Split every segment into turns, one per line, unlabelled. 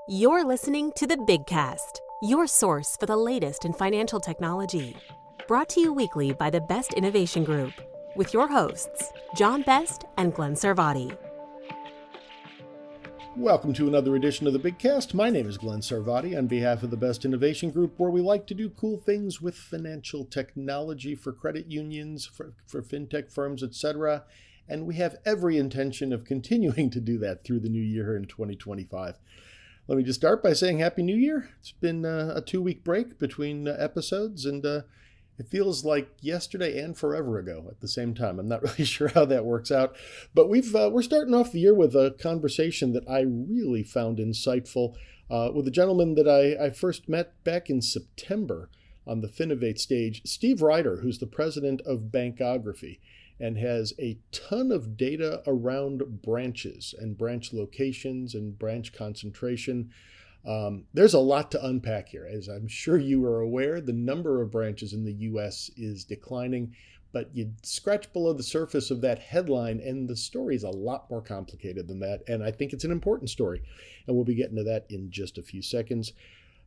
You're listening to the Big Cast, your source for the latest in financial technology. Brought to you weekly by the Best Innovation Group, with your hosts, John Best and Glenn Sarvati.
Welcome to another edition of the Big Cast. My name is Glenn Sarvati on behalf of the Best Innovation Group, where we like to do cool things with financial technology for credit unions, for fintech firms, etc. And we have every intention of continuing to do that through the new year in 2025. Let me just start by saying Happy New Year. It's been a 2-week break between episodes, and it feels like yesterday and forever ago at the same time. I'm not really sure how that works out, but we're starting off the year with a conversation that I really found insightful with a gentleman that I first met back in September on the Finovate stage, Steve Ryder, who's the president of Bankography, and has a ton of data around branches and branch locations and branch concentration. There's a lot to unpack here. As I'm sure you are aware, the number of branches in the U.S. is declining, but you scratch below the surface of that headline and the story is a lot more complicated than that, and I think it's an important story, and we'll be getting to that in just a few seconds.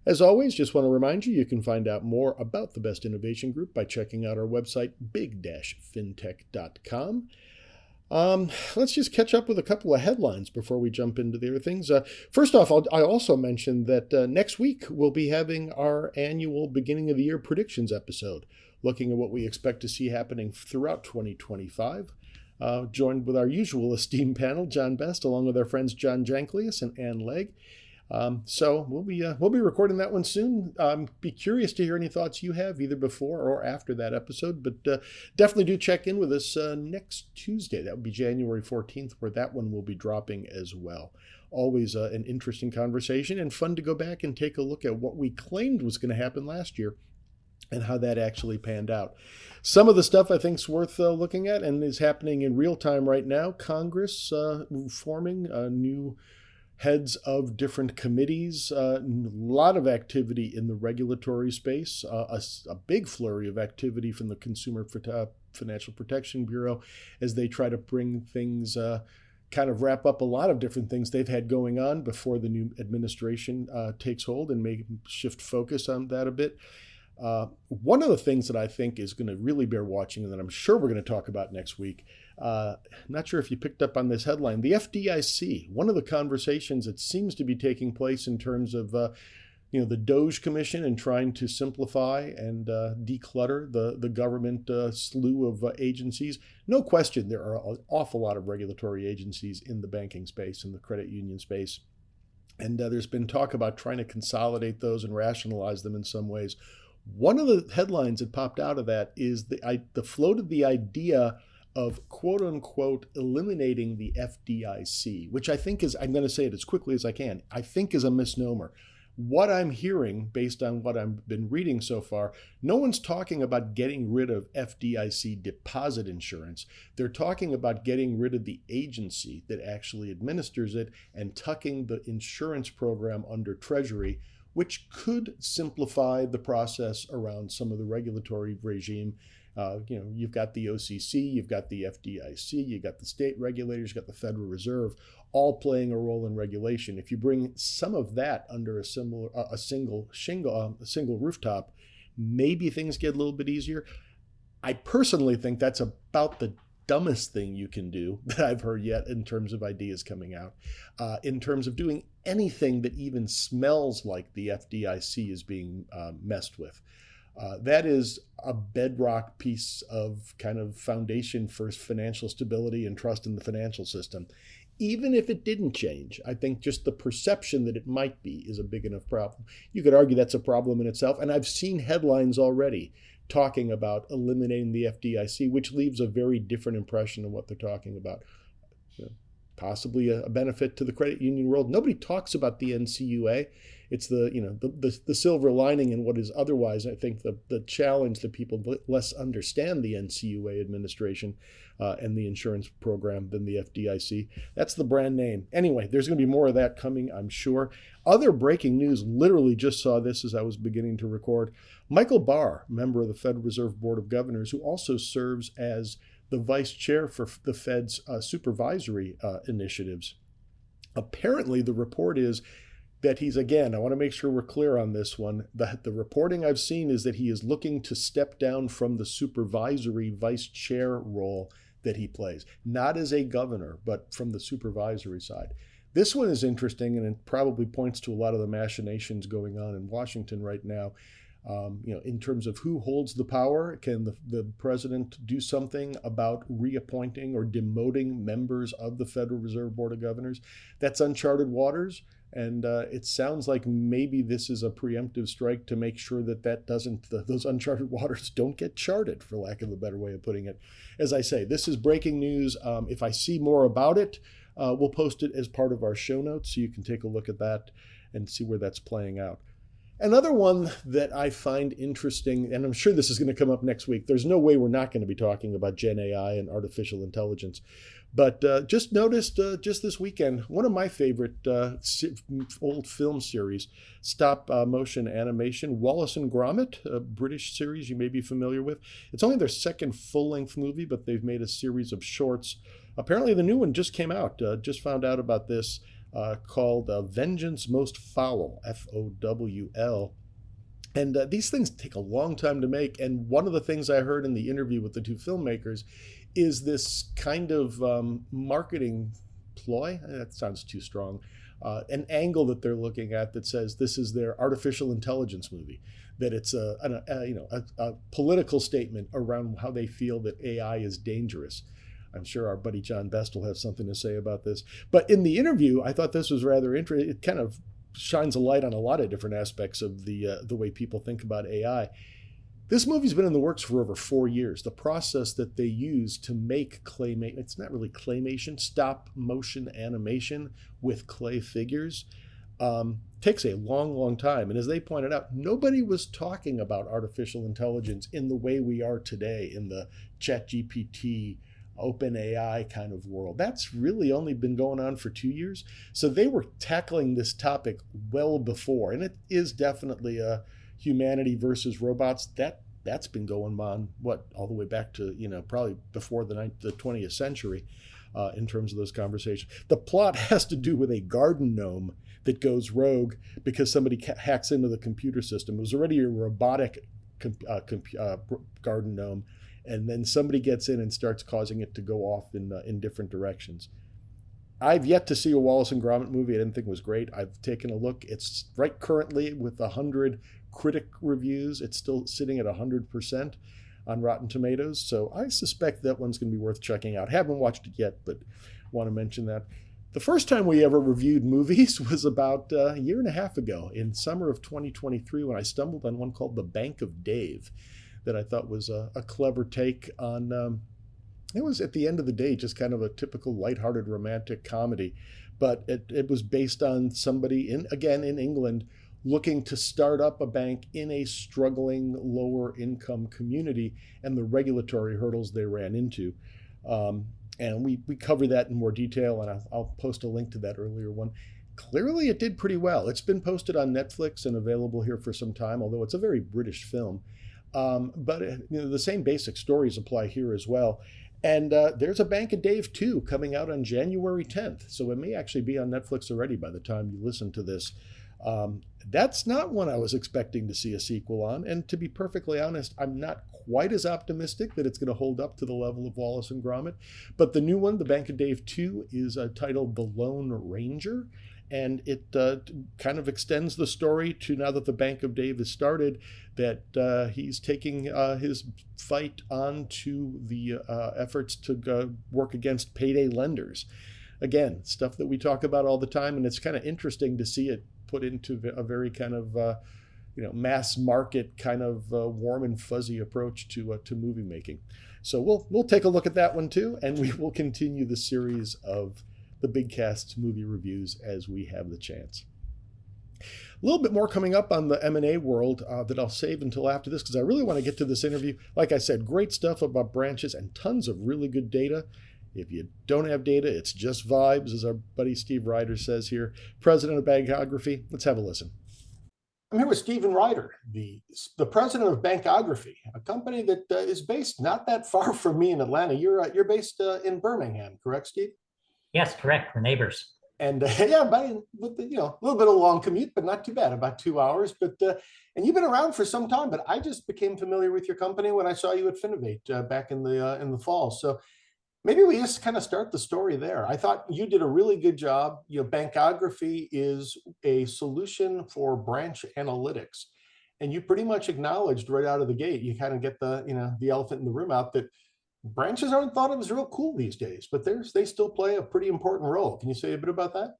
As always, just want to remind you, you can find out more about the Best Innovation Group by checking out our website, big-fintech.com. Let's just catch up with a couple of headlines before we jump into the other things. First off, I also mentioned that next week we'll be having our annual beginning of the year predictions episode, looking at what we expect to see happening throughout 2025. Joined with our usual esteemed panel, John Best, along with our friends John Janklius and Ann Legg. So we'll be recording that one soon. Be curious to hear any thoughts you have either before or after that episode, but definitely do check in with us next Tuesday. That would be January 14th, where that one will be dropping as well. Always an interesting conversation and fun to go back and take a look at what we claimed was going to happen last year and how that actually panned out. Some of the stuff I think is worth looking at and is happening in real time right now. Congress forming new heads of different committees, a lot of activity in the regulatory space, a big flurry of activity from the Consumer Financial Protection Bureau as they try to bring things, kind of wrap up a lot of different things they've had going on before the new administration takes hold and may shift focus on that a bit. One of the things that I think is going to really bear watching and that I'm sure we're going to talk about next week, not sure if you picked up on this headline, the FDIC, one of the conversations that seems to be taking place in terms of the DOGE Commission and trying to simplify and declutter the government slew of agencies. No question there are an awful lot of regulatory agencies in the banking space and the credit union space. And there's been talk about trying to consolidate those and rationalize them in some ways. One of the headlines that popped out of that is the floated the idea of quote unquote eliminating the FDIC, which I think is, I'm going to say it as quickly as I can, I think is a misnomer. What I'm hearing based on what I've been reading so far, no one's talking about getting rid of FDIC deposit insurance. They're talking about getting rid of the agency that actually administers it and tucking the insurance program under Treasury, which could simplify the process around some of the regulatory regime. You've got the OCC, you've got the FDIC, you've got the state regulators, you've got the Federal Reserve, all playing a role in regulation. If you bring some of that under a single rooftop, maybe things get a little bit easier. I personally think that's about the dumbest thing you can do that I've heard yet in terms of ideas coming out, in terms of doing anything that even smells like the FDIC is being messed with. That is a bedrock piece of kind of foundation for financial stability and trust in the financial system. Even if it didn't change, I think just the perception that it might be is a big enough problem. You could argue that's a problem in itself. And I've seen headlines already talking about eliminating the FDIC, which leaves a very different impression of what they're talking about. Possibly a benefit to the credit union world. Nobody talks about the NCUA. It's the silver lining in what is otherwise, I think, the challenge that people less understand the NCUA administration and the insurance program than the FDIC. That's the brand name. Anyway, there's going to be more of that coming, I'm sure. Other breaking news, literally just saw this as I was beginning to record. Michael Barr, member of the Federal Reserve Board of Governors, who also serves as the vice chair for the Fed's supervisory initiatives. Apparently, the report is that he's, again, I want to make sure we're clear on this one. The reporting I've seen is that he is looking to step down from the supervisory vice chair role that he plays, not as a governor, but from the supervisory side. This one is interesting, and it probably points to a lot of the machinations going on in Washington right now. In terms of who holds the power, can the president do something about reappointing or demoting members of the Federal Reserve Board of Governors? That's uncharted waters. And it sounds like maybe this is a preemptive strike to make sure that those uncharted waters don't get charted, for lack of a better way of putting it. As I say, this is breaking news. If I see more about it, we'll post it as part of our show notes, so you can take a look at that and see where that's playing out. Another one that I find interesting, and I'm sure this is going to come up next week. There's no way we're not going to be talking about Gen AI and artificial intelligence. But just noticed just this weekend, one of my favorite old film series, stop motion animation, Wallace and Gromit, a British series you may be familiar with. It's only their second full-length movie, but they've made a series of shorts. Apparently the new one just came out, just found out about this, called Vengeance Most Foul, FOWL. And these things take a long time to make. And one of the things I heard in the interview with the two filmmakers is this kind of marketing ploy. That sounds too strong. An angle that they're looking at that says this is their artificial intelligence movie, that it's a political statement around how they feel that AI is dangerous. I'm sure our buddy John Best will have something to say about this. But in the interview, I thought this was rather interesting. It kind of shines a light on a lot of different aspects of the way people think about AI. This movie's been in the works for over 4 years. The process that they use to make claymation, it's not really claymation, stop motion animation with clay figures, takes a long, long time. And as they pointed out, nobody was talking about artificial intelligence in the way we are today in the ChatGPT, OpenAI kind of world. That's really only been going on for 2 years. So they were tackling this topic well before, and it is definitely a humanity versus robots. That's been going on, all the way back to, probably before the 20th century in terms of those conversations. The plot has to do with a garden gnome that goes rogue because somebody hacks into the computer system. It was already a robotic garden gnome, and then somebody gets in and starts causing it to go off in different directions. I've yet to see a Wallace and Gromit movie I didn't think was great. I've taken a look. It's right currently with 100 critic reviews. It's still sitting at 100% on Rotten Tomatoes. So I suspect that one's going to be worth checking out. Haven't watched it yet, but want to mention that. The first time we ever reviewed movies was about a year and a half ago in summer of 2023 when I stumbled on one called The Bank of Dave that I thought was a clever take on, it was at the end of the day just kind of a typical lighthearted romantic comedy, but it was based on somebody in England looking to start up a bank in a struggling lower income community and the regulatory hurdles they ran into. And we cover that in more detail, and I'll post a link to that earlier one. Clearly it did pretty well. It's been posted on Netflix and available here for some time, although it's a very British film. But the same basic stories apply here as well. And there's a Bank of Dave 2 coming out on January 10th. So it may actually be on Netflix already by the time you listen to this. That's not one I was expecting to see a sequel on. And to be perfectly honest, I'm not quite as optimistic that it's going to hold up to the level of Wallace and Gromit. But the new one, the Bank of Dave 2, is titled The Lone Ranger. And it kind of extends the story to, now that the Bank of Dave has started, that he's taking his fight on to the efforts to work against payday lenders. Again, stuff that we talk about all the time, and it's kind of interesting to see it put into a very kind of mass market kind of warm and fuzzy approach to movie making. So we'll take a look at that one too, and we will continue the series of the Big Cast movie reviews as we have the chance. A little bit more coming up on the M&A world that I'll save until after this, because I really want to get to this interview. Like I said, great stuff about branches and tons of really good data. If you don't have data, it's just vibes, as our buddy Steve Ryder says here, president of Bankography. Let's have a listen. I'm here with Stephen Ryder, the president of Bankography, a company that is based not that far from me in Atlanta. You're based in Birmingham, correct, Steve?
Yes, correct. We're neighbors.
And yeah, with the, a little bit of a long commute, but not too bad, about 2 hours. But and you've been around for some time, but I just became familiar with your company when I saw you at Finovate back in the fall. So maybe we just kind of start the story there. I thought you did a really good job. Bankography is a solution for branch analytics. And you pretty much acknowledged right out of the gate, you kind of get the elephant in the room out, that branches aren't thought of as real cool these days, but they still play a pretty important role. Can you say a bit about that?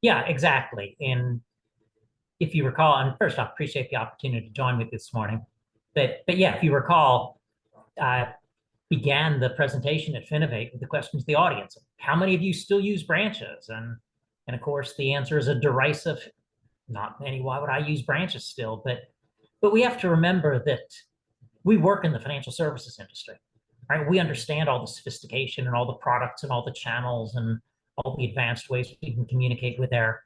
Yeah, exactly. And if you recall, and first off, appreciate the opportunity to join with this morning. But yeah, if you recall, I began the presentation at Finovate with the question to the audience: how many of you still use branches? And of course, the answer is a derisive, not many. Why would I use branches still? But we have to remember that we work in the financial services industry, right? We understand all the sophistication and all the products and all the channels and all the advanced ways we can communicate with our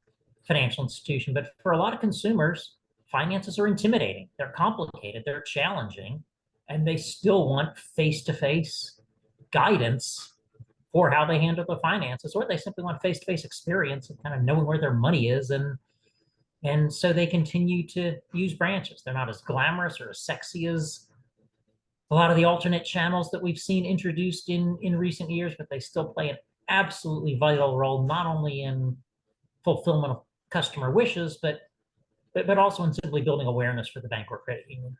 financial institution. But for a lot of consumers, finances are intimidating. They're complicated. They're challenging. And they still want face-to-face guidance for how they handle their finances, or they simply want face-to-face experience of kind of knowing where their money is. And so they continue to use branches. They're not as glamorous or as sexy as a lot of the alternate channels that we've seen introduced in recent years, but they still play an absolutely vital role, not only in fulfillment of customer wishes, but also in simply building awareness for the bank or credit union.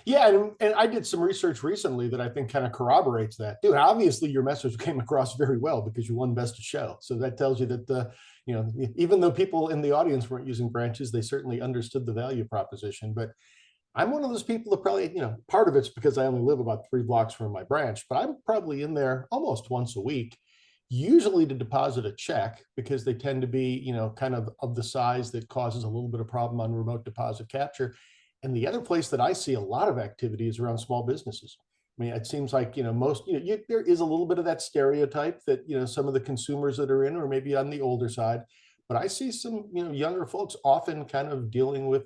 Yeah, and I did some research recently that I think kind of corroborates that. Dude, obviously your message came across very well because you won Best of Show. So that tells you that even though people in the audience weren't using branches, they certainly understood the value proposition. But I'm one of those people that probably, part of it's because I only live about 3 blocks from my branch, but I'm probably in there almost once a week, usually to deposit a check, because they tend to be, kind of the size that causes a little bit of problem on remote deposit capture. And the other place that I see a lot of activity is around small businesses. I mean, it seems like, most, there is a little bit of that stereotype that, some of the consumers that are in, or maybe on the older side, but I see some, younger folks often kind of dealing with,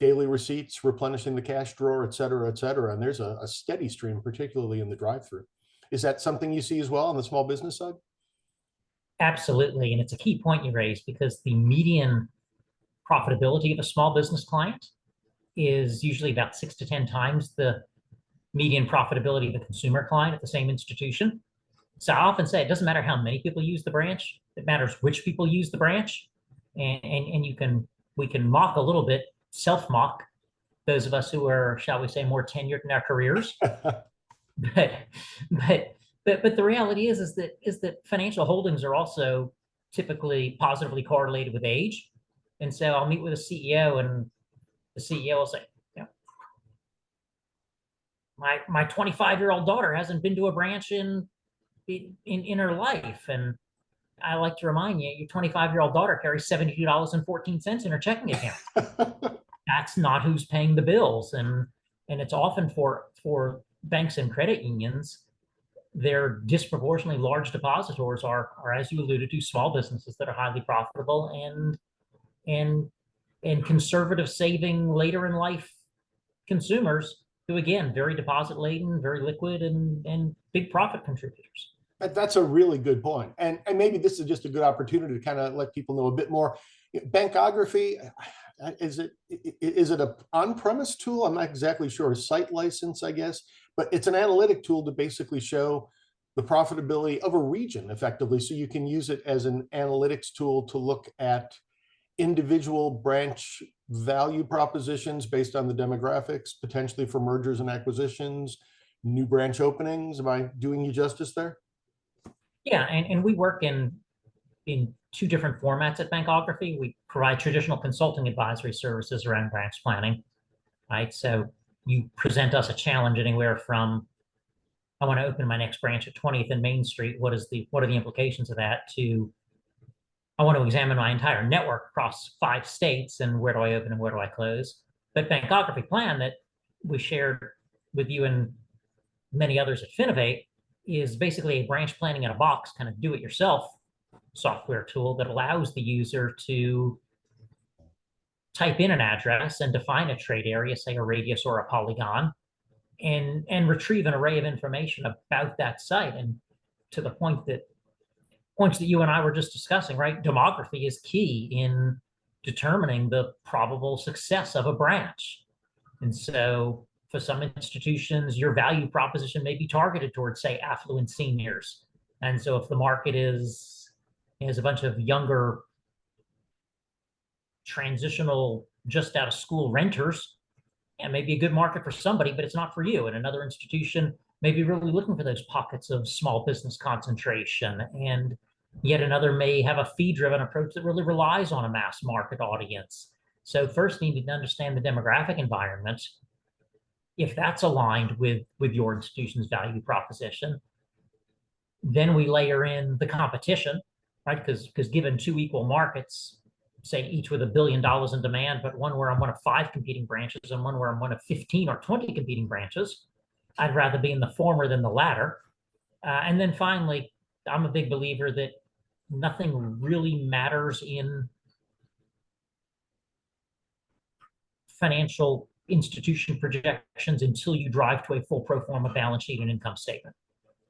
daily receipts, replenishing the cash drawer, et cetera, et cetera. And there's a steady stream, particularly in the drive-through. Is that something you see as well on the small business side?
Absolutely. And it's a key point you raised, because the median profitability of a small business client is usually about 6 to 10 times the median profitability of a consumer client at the same institution. So I often say it doesn't matter how many people use the branch, it matters which people use the branch. And we can mock a little bit, self-mock, those of us who are, shall we say, more tenured in our careers. but the reality is that financial holdings are also typically positively correlated with age. And so I'll meet with a CEO, and the CEO will say, my 25-year-old daughter hasn't been to a branch in her life. And I like to remind you, your 25-year-old daughter carries $72.14 in her checking account. That's not who's paying the bills. And it's often for banks and credit unions, their disproportionately large depositors are, as you alluded to, small businesses that are highly profitable and conservative saving later in life consumers who, again, very deposit laden, very liquid, and big profit contributors.
That's a really good point. And maybe this is just a good opportunity to kind of let people know a bit more. Bankography, is it an on-premise tool? I'm not exactly sure. Site license, I guess, but it's an analytic tool to basically show the profitability of a region effectively. So you can use it as an analytics tool to look at individual branch value propositions based on the demographics, potentially for mergers and acquisitions, new branch openings. Am I doing you justice there?
Yeah, and we work in 2 different formats at Bankography. We provide traditional consulting advisory services around branch planning, right? So you present us a challenge anywhere from, I want to open my next branch at 20th and Main Street. What are the implications of that? To, I want to examine my entire network across 5 states, and where do I open and where do I close? But Bankography Plan, that we shared with you and many others at Finovate, is basically a branch planning in a box, kind of do-it-yourself software tool that allows the user to type in an address and define a trade area, say a radius or a polygon, and retrieve an array of information about that site. And to the point that points that you and I were just discussing, right? Demography is key in determining the probable success of a branch. And so for some institutions, your value proposition may be targeted towards, say, affluent seniors. And so if the market is a bunch of younger, transitional, just out of school renters, and maybe a good market for somebody, but it's not for you. And another institution may be really looking for those pockets of small business concentration. And yet another may have a fee-driven approach that really relies on a mass market audience. So first you need to understand the demographic environment, if that's aligned with your institution's value proposition. Then we layer in the competition, right? Because given two equal markets, say each with $1 billion in demand, but one where I'm one of 5 competing branches and one where I'm one of 15 or 20 competing branches, I'd rather be in the former than the latter. And then finally, I'm a big believer that nothing really matters in financial institution projections until you drive to a full pro forma balance sheet and income statement,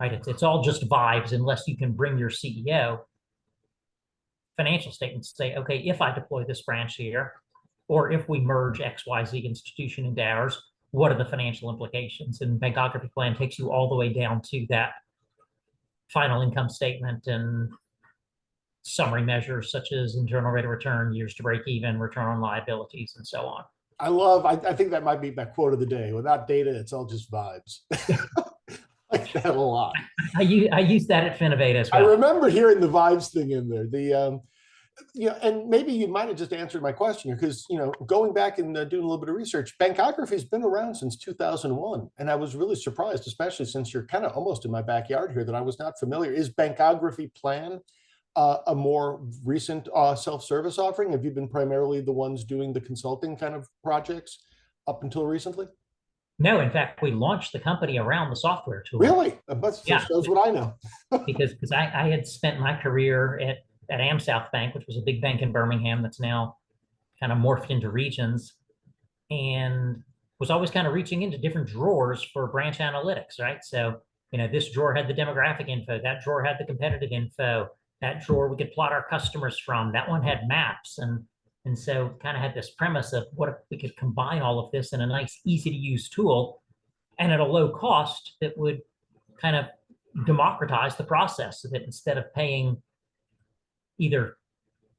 right? It's all just vibes unless you can bring your CEO financial statements to say, okay, if I deploy this branch here, or if we merge XYZ institution into ours, what are the financial implications? And Bankography Plan takes you all the way down to that final income statement and summary measures such as internal rate of return, years to break even, return on liabilities, and so on.
I think that might be my quote of the day. Without data, it's all just vibes. I like that a lot.
I use that at Finovate as well.
I remember hearing the vibes thing in there. And maybe you might have just answered my question, because going back and doing a little bit of research, Bankography has been around since 2001, and I was really surprised, especially since you're kind of almost in my backyard here, that I was not familiar. Is Bankography Plan a more recent self-service offering? Have you been primarily the ones doing the consulting kind of projects up until recently?
No, in fact, we launched the company around the software tool.
Really? That shows what I know.
because I had spent my career at AmSouth Bank, which was a big bank in Birmingham that's now kind of morphed into Regions, and was always kind of reaching into different drawers for branch analytics, right? So, this drawer had the demographic info, that drawer had the competitive info, that drawer we could plot our customers from, that one had maps. And so kind of had this premise of what if we could combine all of this in a nice, easy to use tool and at a low cost that would kind of democratize the process, so that instead of paying either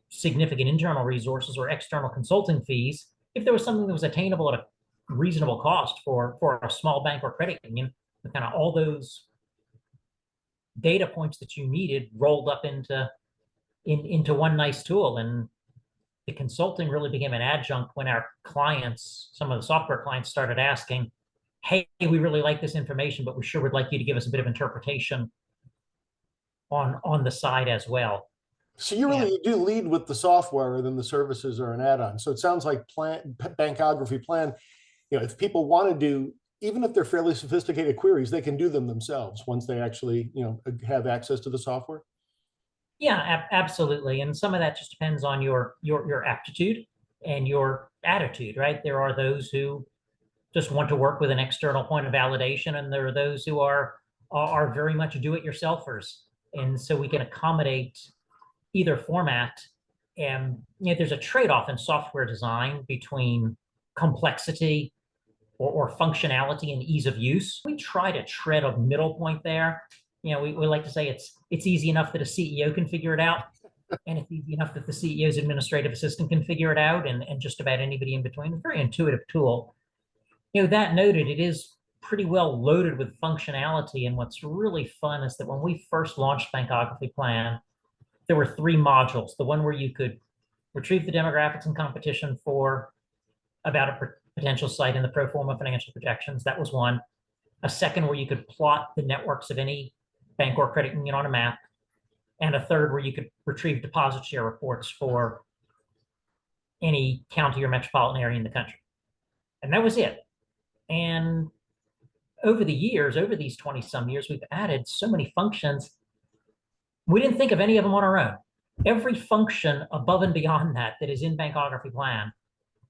significant internal resources or external consulting fees, if there was something that was attainable at a reasonable cost for a small bank or credit union, kind of all those data points that you needed rolled up into one nice tool. And the consulting really became an adjunct when our clients, some of the software clients, started asking, hey, we really like this information, but we sure would like you to give us a bit of interpretation on the side as well.
So you do lead with the software, and then the services are an add-on. So it sounds like Bankography Plan, if people want to do, even if they're fairly sophisticated queries, they can do them themselves once they actually, have access to the software.
Yeah, absolutely. And some of that just depends on your aptitude and your attitude, right? There are those who just want to work with an external point of validation, and there are those who are very much do-it-yourselfers. And so we can accommodate either format. And there's a trade-off in software design between complexity or functionality and ease of use. We try to tread a middle point there. We like to say it's easy enough that a CEO can figure it out, and it's easy enough that the CEO's administrative assistant can figure it out, and just about anybody in between. It's a very intuitive tool. That noted, it is pretty well loaded with functionality. And what's really fun is that when we first launched Bankography Plan, there were 3 modules. The one where you could retrieve the demographics and competition for about a potential site in the pro forma financial projections. That was one. A second where you could plot the networks of any bank or credit union on a map. And a third where you could retrieve deposit share reports for any county or metropolitan area in the country. And that was it. And over the years, over these 20-some years, we've added so many functions. We didn't think of any of them on our own. Every function above and beyond that is in Bankography Plan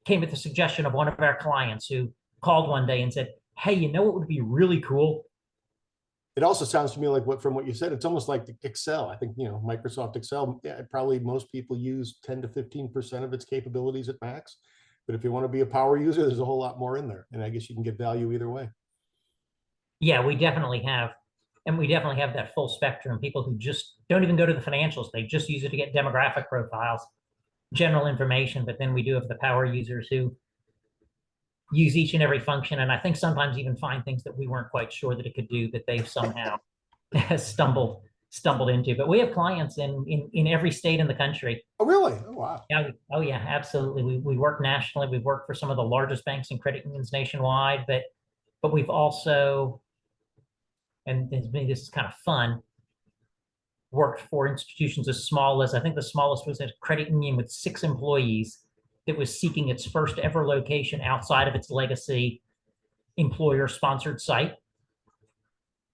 came at the suggestion of one of our clients who called one day and said, hey, what would be really cool?
It also sounds to me like from what you said, it's almost like Excel. I think, Microsoft Excel, yeah, probably most people use 10 to 15% of its capabilities at max. But if you want to be a power user, there's a whole lot more in there. And I guess you can get value either way.
Yeah, we definitely have. And we definitely have that full spectrum. People who just don't even go to the financials. They just use it to get demographic profiles, general information. But then we do have the power users who use each and every function. And I think sometimes even find things that we weren't quite sure that it could do that they've somehow stumbled into. But we have clients in every state in the country.
Oh, really? Oh, wow.
Yeah. Oh, yeah, absolutely. We work nationally. We've worked for some of the largest banks and credit unions nationwide, but we've also, and this is kind of fun, worked for institutions as small as, I think the smallest was a credit union with 6 employees that was seeking its first ever location outside of its legacy employer sponsored site.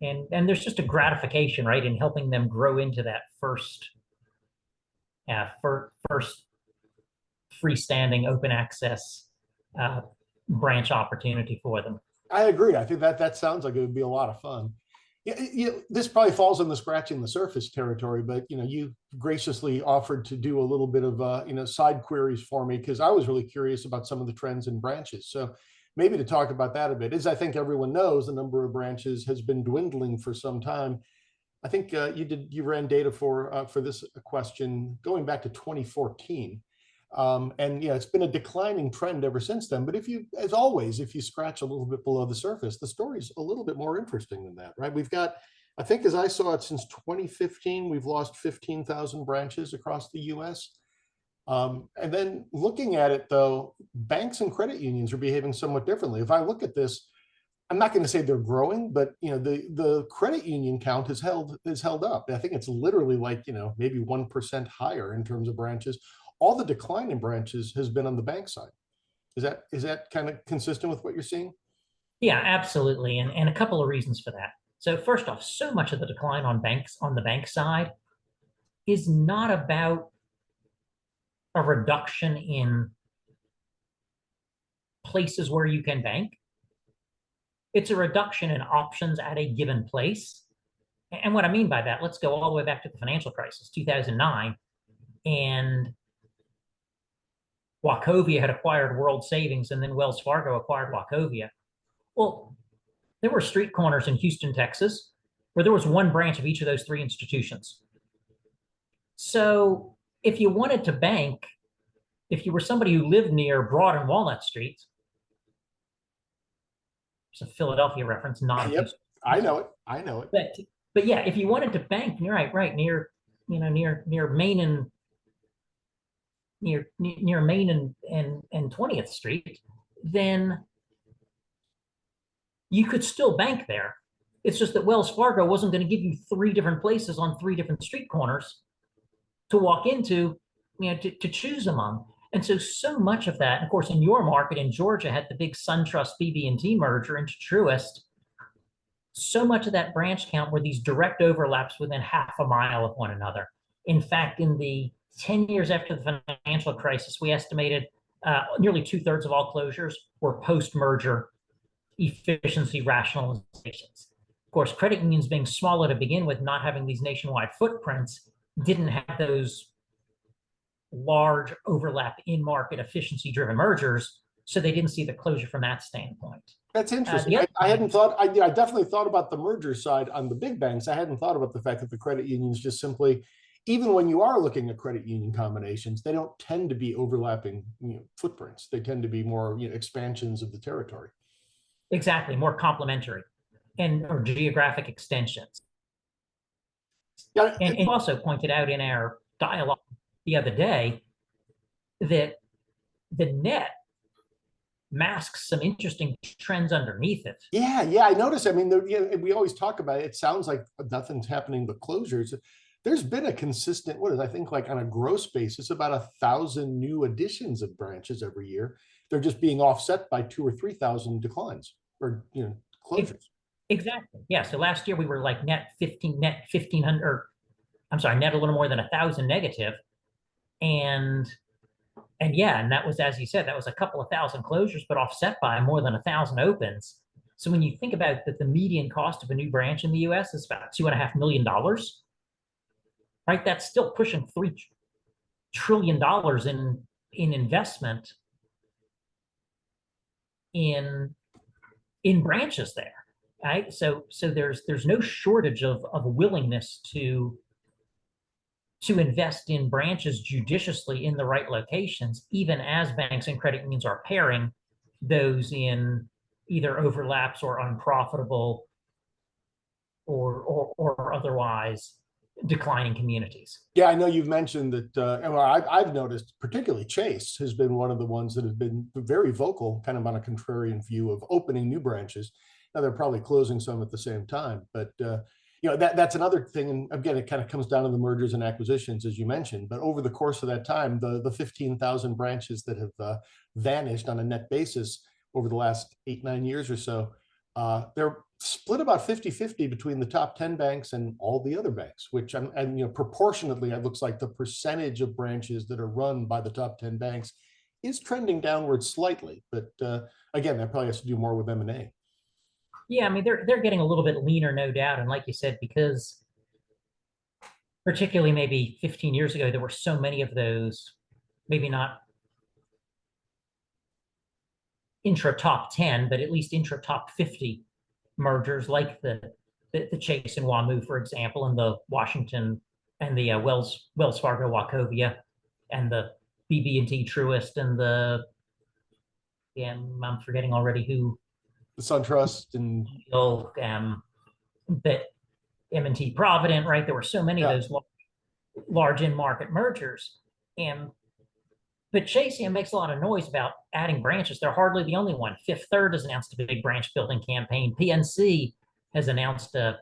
And there's just a gratification, right, in helping them grow into that first freestanding open access branch opportunity for them.
I agree. I think that sounds like it would be a lot of fun. This probably falls on the scratching the surface territory, but you graciously offered to do a little bit of side queries for me because I was really curious about some of the trends in branches. So maybe to talk about that a bit, as I think everyone knows, the number of branches has been dwindling for some time. I think you ran data for this question going back to 2014. And it's been a declining trend ever since then. But as always, if you scratch a little bit below the surface, the story's a little bit more interesting than that, right? We've got, I think as I saw it, since 2015, we've lost 15,000 branches across the US. And then looking at it though, banks and credit unions are behaving somewhat differently. If I look at this, I'm not going to say they're growing, but the credit union count has held up. I think it's literally like maybe 1% higher in terms of branches. All the decline in branches has been on the bank side. Is that kind of consistent with what you're seeing?
Yeah, absolutely. And a couple of reasons for that. So first off, so much of the decline on the bank side is not about a reduction in places where you can bank. It's a reduction in options at a given place. And what I mean by that, let's go all the way back to the financial crisis, 2009. And Wachovia had acquired World Savings, and then Wells Fargo acquired Wachovia. Well, there were street corners in Houston, Texas, where there was one branch of each of those 3 institutions. So if you wanted to bank, if you were somebody who lived near Broad and Walnut Streets, it's a Philadelphia reference, not
Yep, I know it.
But yeah, if you wanted to bank, you're right near Main and near Main and 20th Street, then you could still bank there. It's just that Wells Fargo wasn't going to give you 3 different places on 3 different street corners to walk into, to choose among. And so much of that, and of course, in your market in Georgia, had the big SunTrust BB&T merger into Truist. So much of that branch count were these direct overlaps within half a mile of one another. In fact, in the 10 years after the financial crisis, we estimated nearly 2/3 of all closures were post-merger efficiency rationalizations. Of course, credit unions being smaller to begin with, not having these nationwide footprints, didn't have those large overlap in-market efficiency-driven mergers, so they didn't see the closure from that standpoint.
That's interesting. I hadn't thought, I definitely thought about the merger side on the big banks. I hadn't thought about the fact that the credit unions just simply, even when you are looking at credit union combinations, they don't tend to be overlapping footprints. They tend to be more expansions of the territory.
Exactly, more complementary or geographic extensions.
Yeah,
and also pointed out in our dialogue the other day that the net masks some interesting trends underneath it.
Yeah, I noticed. I mean, we always talk about it. It sounds like nothing's happening but closures. There's been a consistent, I think like on a gross basis, about 1,000 new additions of branches every year. They're just being offset by 2,000 or 3,000 declines or closures.
Exactly. Yeah. So last year we were like net 1,500, or I'm sorry, net a little more than 1,000 negative. And that was, as you said, that was a couple of thousand closures, but offset by more than 1,000 opens. So when you think about that, the median cost of a new branch in the US is about $2.5 million, right? That's still pushing $3 trillion in investment in branches there, right? So there's no shortage of willingness to invest in branches judiciously in the right locations, even as banks and credit unions are pairing those in either overlaps or unprofitable or otherwise declining communities.
Yeah, I know you've mentioned that, well, I've noticed particularly Chase has been one of the ones that have been very vocal, kind of on a contrarian view of opening new branches. Now they're probably closing some at the same time, but that's another thing. And again, it kind of comes down to the mergers and acquisitions, as you mentioned. But over the course of that time, the 15,000 branches that have vanished on a net basis over the last 8-9 years or so, they're split about 50-50 between the top 10 banks and all the other banks, which proportionately, it looks like the percentage of branches that are run by the top 10 banks is trending downward slightly. But again, that probably has to do more with M&A.
Yeah, I mean, they're getting a little bit leaner, no doubt. And like you said, because particularly maybe 15 years ago, there were so many of those, maybe not intra top 10, but at least intra top 50 mergers, like the Chase and WaMu, for example, and the Washington and the Wells Fargo Wachovia, and the BB&T Truist, and I'm forgetting already who.
The SunTrust and
that M&T Provident, right? There were so many of those large in-market mergers, but Chase makes a lot of noise about adding branches. They're hardly the only one. Fifth Third has announced a big branch building campaign. PNC has announced a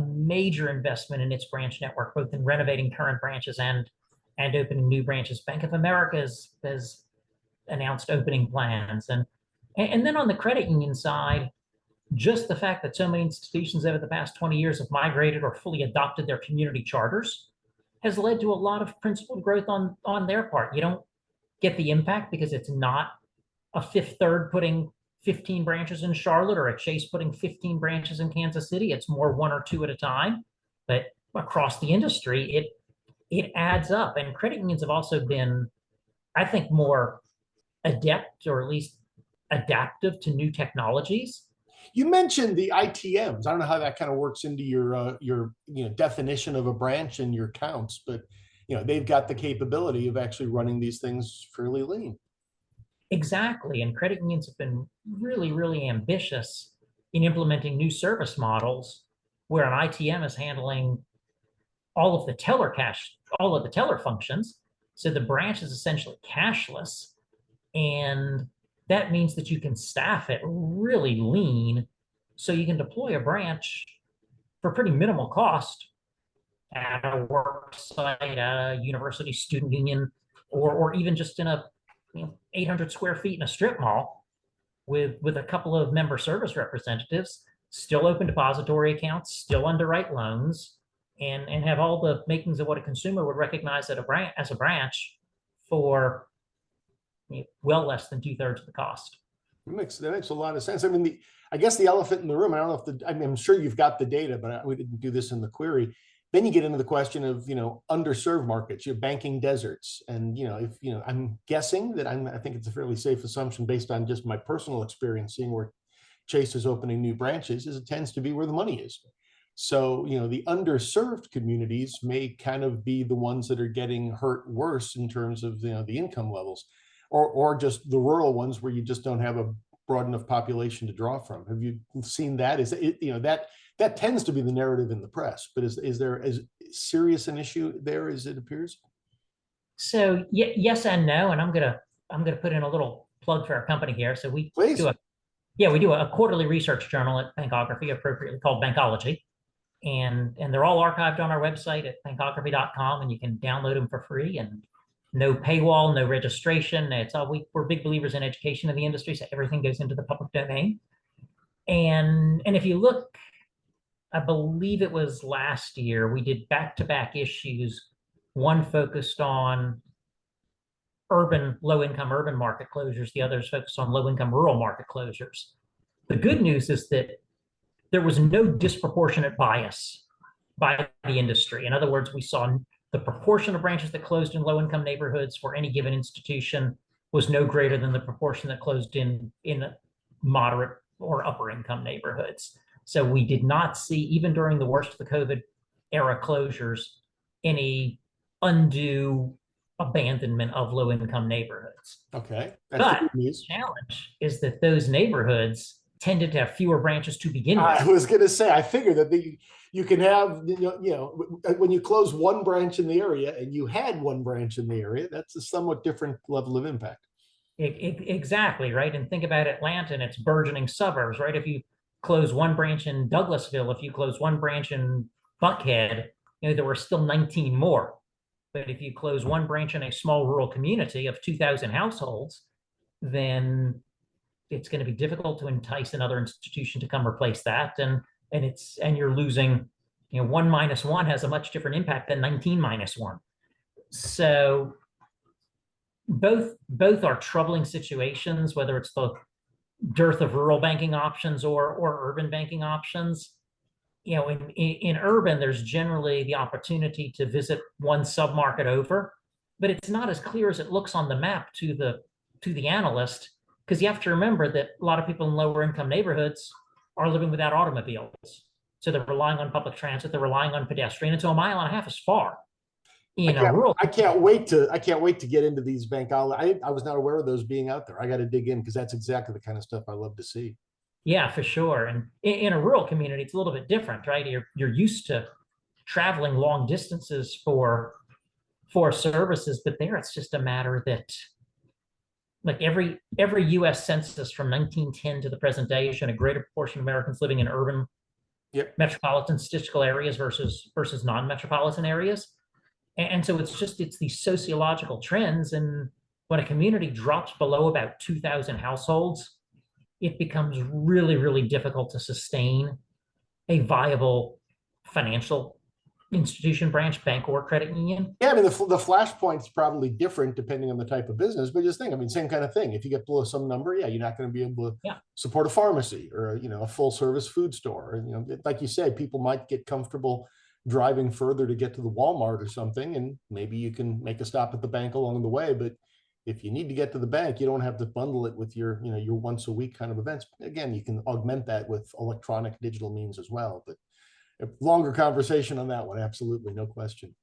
major investment in its branch network, both in renovating current branches and opening new branches. Bank of America has announced opening plans. And then on the credit union side, just the fact that so many institutions over the past 20 years have migrated or fully adopted their community charters has led to a lot of principal growth on their part. You don't get the impact because it's not a Fifth Third putting 15 branches in Charlotte or a Chase putting 15 branches in Kansas City. It's more 1 or 2 at a time. But across the industry, it adds up. And credit unions have also been, I think, more adept, or at least adaptive to new technologies.
You mentioned the ITMs. I don't know how that kind of works into your definition of a branch and your counts, but they've got the capability of actually running these things fairly lean.
Exactly. And credit unions have been really, really ambitious in implementing new service models where an ITM is handling all of the teller functions. So the branch is essentially cashless. And that means that you can staff it really lean, so you can deploy a branch for pretty minimal cost at a work site, at a university student union, or even just in a 800 square feet in a strip mall with a couple of member service representatives, still open depository accounts, still underwrite loans, and have all the makings of what a consumer would recognize as a branch for well less than 2/3 of the cost.
That makes a lot of sense. I mean, I guess the elephant in the room, I don't know if I'm sure you've got the data, but we didn't do this in the query. Then you get into the question of, underserved markets, your banking deserts. And, I'm guessing that I think it's a fairly safe assumption based on just my personal experience seeing where Chase is opening new branches, is it tends to be where the money is. So, the underserved communities may kind of be the ones that are getting hurt worse in terms of, the income levels. Or just the rural ones where you just don't have a broad enough population to draw from. Have you seen that? Is it, that tends to be the narrative in the press, but is there as serious an issue there as it appears?
So yes and no, and I'm gonna put in a little plug for our company here. So we do a quarterly research journal at Bankography, appropriately called Bankology, and they're all archived on our website at bankography.com, and you can download them for free, and no paywall, no registration. It's all we're big believers in education in the industry, so everything goes into the public domain. And if you look, I believe it was last year, we did back-to-back issues, one focused on low-income urban market closures, the others focused on low-income rural market closures. The good news is that there was no disproportionate bias by the industry. In other words, we saw the proportion of branches that closed in low-income neighborhoods for any given institution was no greater than the proportion that closed in moderate or upper income neighborhoods. So we did not see, even during the worst of the COVID era closures, any undue abandonment of low-income neighborhoods.
Okay.
But the challenge is that those neighborhoods tended to have fewer branches to begin with.
I was going to say, I figured that you can have, when you close one branch in the area and you had one branch in the area, that's a somewhat different level of impact.
Exactly, right? And think about Atlanta and its burgeoning suburbs, right? If you close one branch in Douglasville, if you close one branch in Buckhead, there were still 19 more. But if you close one branch in a small rural community of 2,000 households, then it's going to be difficult to entice another institution to come replace that. And you're losing, 1 minus 1 has a much different impact than 19 minus 1. So both are troubling situations, whether it's the dearth of rural banking options or urban banking options. In urban, there's generally the opportunity to visit one submarket over, but it's not as clear as it looks on the map to the analyst, because you have to remember that a lot of people in lower income neighborhoods are living without automobiles. So they're relying on public transit, they're relying on pedestrian, and so 1.5 miles is far.
I can't wait to get into these bank. I was not aware of those being out there. I got to dig in, because that's exactly the kind of stuff I love to see.
Yeah, for sure. And in a rural community, it's a little bit different, right? You're used to traveling long distances for services, but there it's just a matter that, like every U.S. census from 1910 to the present day has shown a greater proportion of Americans living in urban, metropolitan statistical areas versus non-metropolitan areas. And so it's these sociological trends. And when a community drops below about 2,000 households, it becomes really, really difficult to sustain a viable financial institution, branch, bank, or credit union.
Yeah, I mean, the flashpoint's probably different depending on the type of business, but just think, same kind of thing. If you get below some number, you're not going to be able to support a pharmacy or, a full service food store. And, like you said, people might get comfortable driving further to get to the Walmart or something, and maybe you can make a stop at the bank along the way. But if you need to get to the bank, you don't have to bundle it with your once a week kind of events. Again, you can augment that with electronic digital means as well. But a longer conversation on that one, absolutely, no question.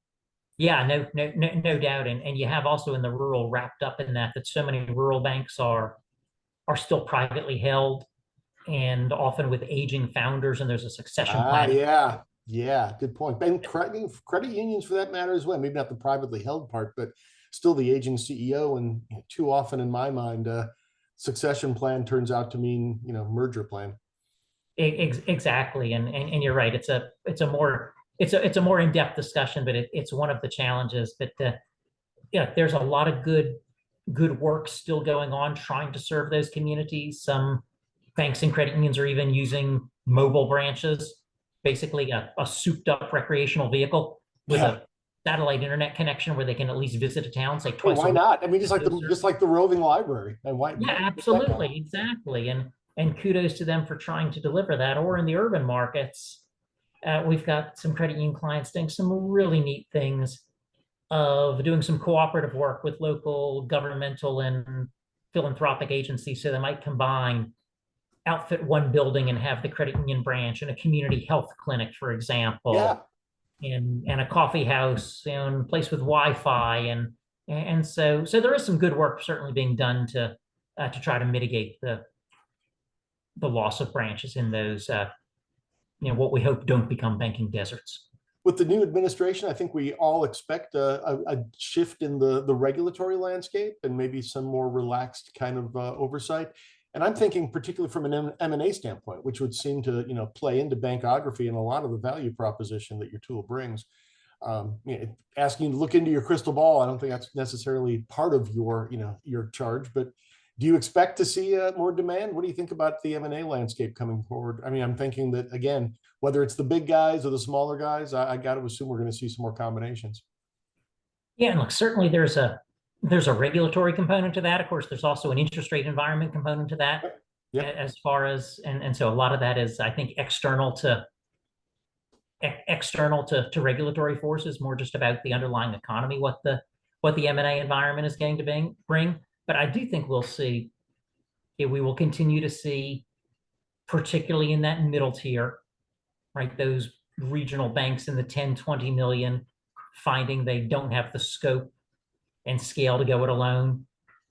Yeah, no doubt. And you have also in the rural wrapped up in that so many rural banks are still privately held, and often with aging founders, and there's a succession plan.
Yeah, good point. And credit unions, for that matter, as well. Maybe not the privately held part, but still the aging CEO. And too often, in my mind, succession plan turns out to mean merger plan.
Exactly, and you're right. It's a more in-depth discussion, but it's one of the challenges. But there's a lot of good work still going on trying to serve those communities. Some banks and credit unions are even using mobile branches, basically a souped-up recreational vehicle with a satellite internet connection where they can at least visit a town, say twice.
Why not? Just like the roving library. And why?
Yeah, absolutely, exactly. And kudos to them for trying to deliver that. Or in the urban markets, we've got some credit union clients doing some really neat things of doing some cooperative work with local governmental and philanthropic agencies. So they might outfit one building and have the credit union branch and a community health clinic, for example, and a coffee house and a place with Wi-Fi. And so there is some good work certainly being done to try to mitigate the loss of branches in those, what we hope don't become banking deserts.
With the new administration, I think we all expect a shift in the regulatory landscape and maybe some more relaxed kind of oversight. And I'm thinking particularly from an M&A standpoint, which would seem to play into bankography and a lot of the value proposition that your tool brings. Asking you to look into your crystal ball, I don't think that's necessarily part of your charge, but do you expect to see more demand? What do you think about the M&A landscape coming forward? I'm thinking that, again, whether it's the big guys or the smaller guys, I got to assume we're going to see some more combinations.
Yeah, and look, certainly there's a regulatory component to that. Of course, there's also an interest rate environment component to that.
Yep.
as far as, and so a lot of that is, I think, external to regulatory forces, more just about the underlying economy, what the M&A environment is going to bring. But I do think we will continue to see, particularly in that middle tier, right, those regional banks in the 10, 20 million finding they don't have the scope and scale to go it alone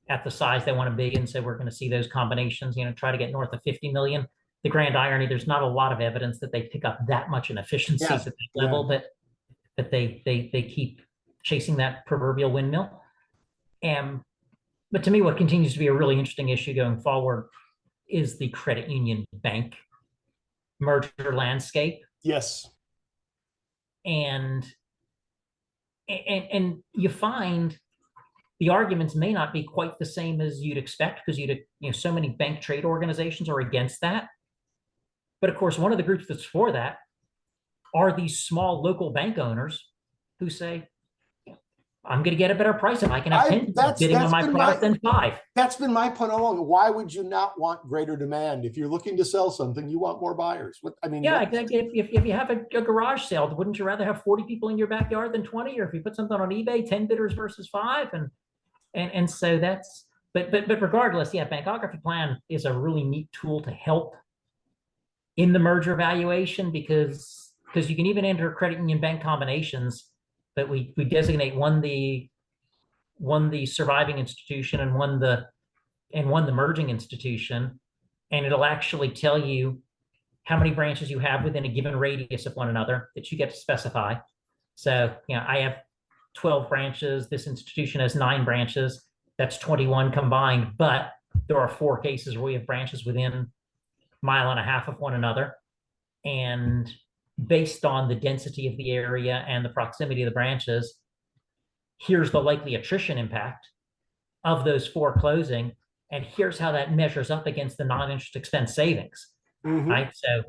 at the size they want to be. And so we're going to see those combinations, try to get north of 50 million. The grand irony, there's not a lot of evidence that they pick up that much in efficiencies at that level, that they keep chasing that proverbial windmill. But to me, what continues to be a really interesting issue going forward is the credit union bank merger landscape.
Yes.
And you find the arguments may not be quite the same as you'd expect, because so many bank trade organizations are against that. But of course, one of the groups that's for that are these small local bank owners who say, I'm going to get a better price if I can have 10 bidding on my product than 5.
That's been my point all along. Why would you not want greater demand? If you're looking to sell something, you want more buyers.
Exactly. If you have a garage sale, wouldn't you rather have 40 people in your backyard than 20? Or if you put something on eBay, 10 bidders versus 5, and so that's. But regardless, Bankography Plan is a really neat tool to help in the merger valuation, because you can even enter credit union bank combinations. But we designate one the surviving institution and one the merging institution, and it'll actually tell you how many branches you have within a given radius of one another that you get to specify. So, I have 12 branches. This institution has 9 branches. That's 21 combined. But there are 4 cases where we have branches within a mile and a half of one another, and based on the density of the area and the proximity of the branches, here's the likely attrition impact of those 4 closing, and here's how that measures up against the non-interest expense savings, right? So,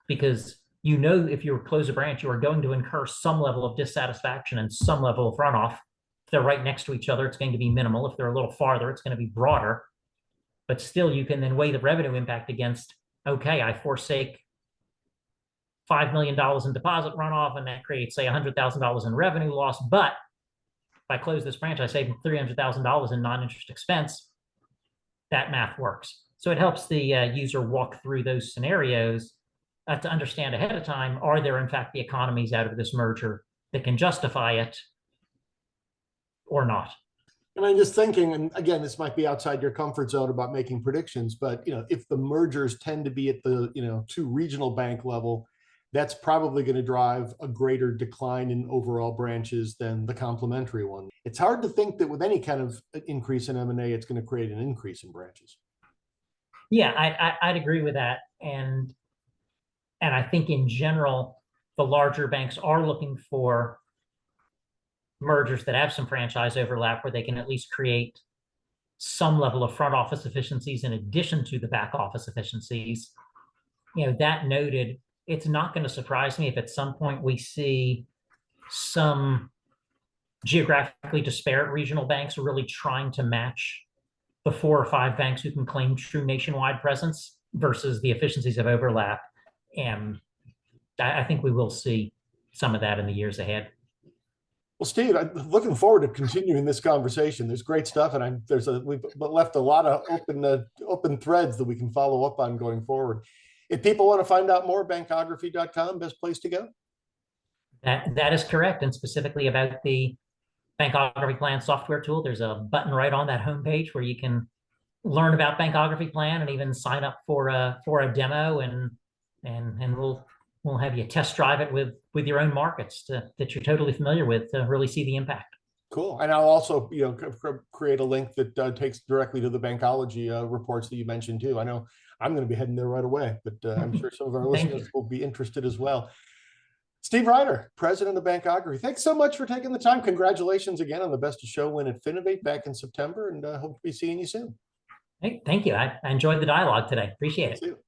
because if you close a branch, you are going to incur some level of dissatisfaction and some level of runoff. If they're right next to each other, it's going to be minimal. If they're a little farther, it's going to be broader. But still, you can then weigh the revenue impact against, okay, I forsake $5 million in deposit runoff, and that creates, say, $100,000 in revenue loss. But if I close this branch, I save $300,000 in non-interest expense. That math works. So it helps the user walk through those scenarios to understand ahead of time, are there in fact the economies out of this merger that can justify it or not?
And I'm just thinking, and again, this might be outside your comfort zone about making predictions, but if the mergers tend to be at the 2 regional bank level, that's probably going to drive a greater decline in overall branches than the complementary one. It's hard to think that with any kind of increase in M&A, it's going to create an increase in branches.
Yeah, I'd agree with that. And I think in general, the larger banks are looking for mergers that have some franchise overlap, where they can at least create some level of front office efficiencies in addition to the back office efficiencies. That noted, it's not going to surprise me if at some point we see some geographically disparate regional banks really trying to match the 4 or 5 banks who can claim true nationwide presence versus the efficiencies of overlap. And I think we will see some of that in the years ahead.
Well, Steve, I'm looking forward to continuing this conversation. There's great stuff, and we've left a lot of open threads that we can follow up on going forward. If people want to find out more, bankography.com, best place to go?
That is correct. And specifically about the Bankography Plan software tool, there's a button right on that homepage where you can learn about Bankography Plan and even sign up for a demo, and we'll have you test drive it with your own markets that you're totally familiar with to really see the impact.
Cool. And I'll also create a link that takes directly to the Bankology reports that you mentioned too. I know I'm going to be heading there right away, but I'm sure some of our listeners will be interested as well. Steve Ryder, president of Bankography, thanks so much for taking the time. Congratulations again on the Best of Show win at Finovate back in September, and hope to be seeing you soon.
Hey, thank you. I enjoyed the dialogue today. Appreciate it.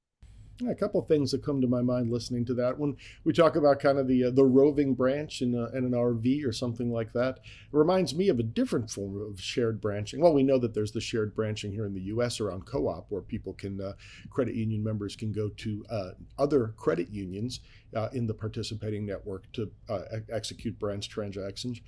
A couple of things that come to my mind listening to that. When we talk about kind of the roving branch in an RV or something like that, it reminds me of a different form of shared branching. Well, we know that there's the shared branching here in the U.S. around co-op, where people can, credit union members can go to other credit unions in the participating network to execute branch transactions.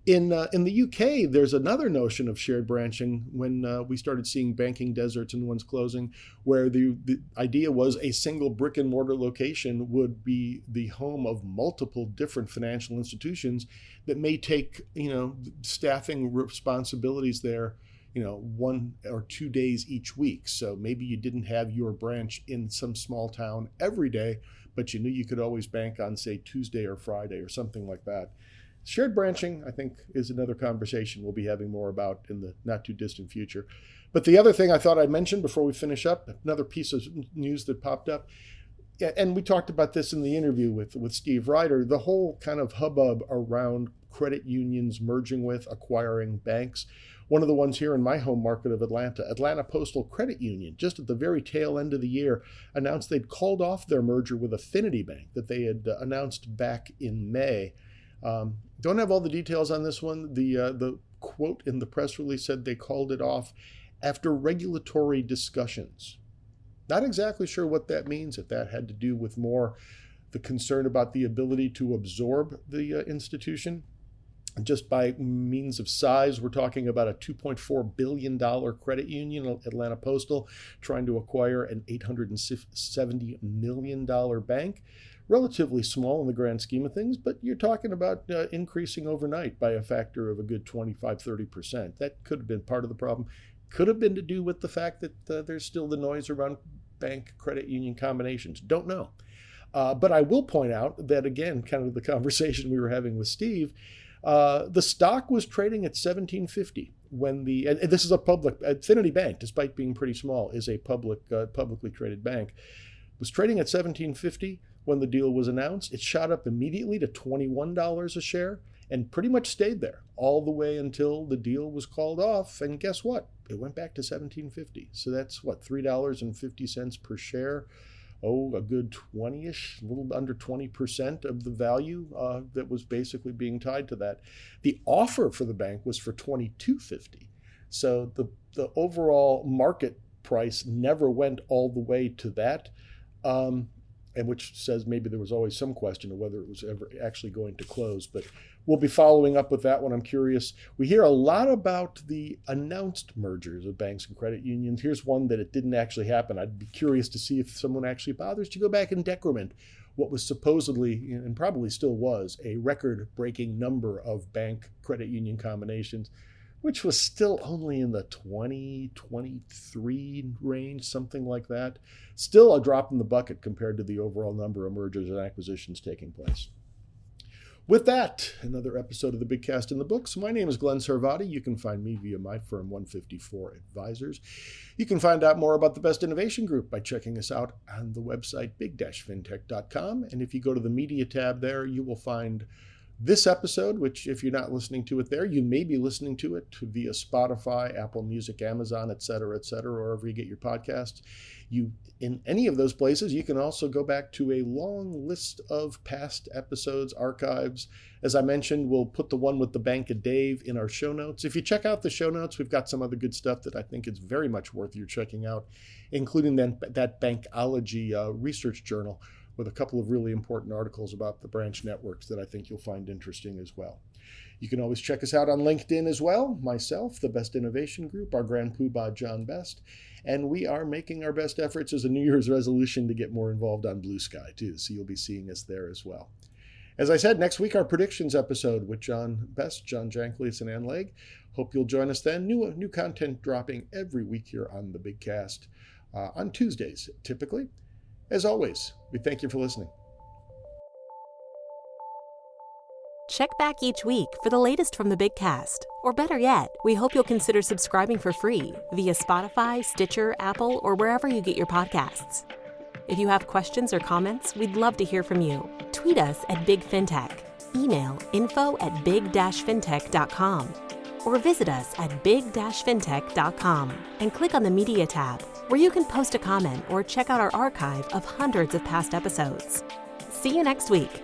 In the UK, there's another notion of shared branching when we started seeing banking deserts and ones closing, where the idea was a single brick and mortar location would be the home of multiple different financial institutions that may take, staffing responsibilities there, 1 or 2 days each week. So maybe you didn't have your branch in some small town every day, but you knew you could always bank on, say, Tuesday or Friday or something like that. Shared branching, I think, is another conversation we'll be having more about in the not too distant future. But the other thing I thought I'd mention before we finish up, another piece of news that popped up, and we talked about this in the interview with Steve Ryder, the whole kind of hubbub around credit unions merging with, acquiring banks. One of the ones here in my home market of Atlanta Postal Credit Union, just at the very tail end of the year, announced they'd called off their merger with Affinity Bank that they had announced back in May. Don't have all the details on this one. The quote in the press release said they called it off after regulatory discussions. Not exactly sure what that means, if that had to do with more the concern about the ability to absorb the institution. Just by means of size, we're talking about a $2.4 billion credit union, Atlanta Postal, trying to acquire an $870 million bank. Relatively small in the grand scheme of things, but you're talking about increasing overnight by a factor of a good 25-30%. That could have been part of the problem. Could have been to do with the fact that there's still the noise around bank credit union combinations. Don't know. But I will point out that, again, kind of the conversation we were having with Steve, the stock was trading at $17.50 when and this is a public, Affinity Bank, despite being pretty small, is a publicly traded bank, was trading at $17.50 when the deal was announced. It shot up immediately to $21 a share and pretty much stayed there all the way until the deal was called off. And guess what? It went back to $17.50. So that's what, $3.50 per share. A good 20-ish, a little under 20% of the value that was basically being tied to that. The offer for the bank was for $22.50. So the overall market price never went all the way to that. And which says maybe there was always some question of whether it was ever actually going to close. But we'll be following up with that one. I'm curious. We hear a lot about the announced mergers of banks and credit unions. Here's one that it didn't actually happen. I'd be curious to see if someone actually bothers to go back and decrement what was supposedly, and probably still was, a record-breaking number of bank credit union combinations, which was still only in the 20, 23 range, something like that. Still a drop in the bucket compared to the overall number of mergers and acquisitions taking place. With that, another episode of the Big Cast in the books. My name is Glenn Sarvati. You can find me via my firm, 154 Advisors. You can find out more about the Best Innovation Group by checking us out on the website big-fintech.com. And if you go to the media tab there, you will find this episode, which if you're not listening to it there, you may be listening to it via Spotify, Apple Music, Amazon, et cetera, wherever you get your podcasts. In any of those places, you can also go back to a long list of past episodes, archives. As I mentioned, we'll put the one with the Bank of Dave in our show notes. If you check out the show notes, we've got some other good stuff that I think is very much worth your checking out, including that Bankology research journal, with a couple of really important articles about the branch networks that I think you'll find interesting as well. You can always check us out on LinkedIn as well. Myself, the Best Innovation Group, our Grand Poobah, John Best. And we are making our best efforts as a New Year's resolution to get more involved on Blue Sky, too. So you'll be seeing us there as well. As I said, next week, our predictions episode with John Best, John Janklius, and Ann Legg. Hope you'll join us then. New content dropping every week here on the Big Cast on Tuesdays, typically. As always, we thank you for listening.
Check back each week for the latest from the Big Cast. Or better yet, we hope you'll consider subscribing for free via Spotify, Stitcher, Apple, or wherever you get your podcasts. If you have questions or comments, we'd love to hear from you. Tweet us at Big Fintech. Email info@big-fintech.com. or visit us at big-fintech.com and click on the Media tab, where you can post a comment or check out our archive of hundreds of past episodes. See you next week.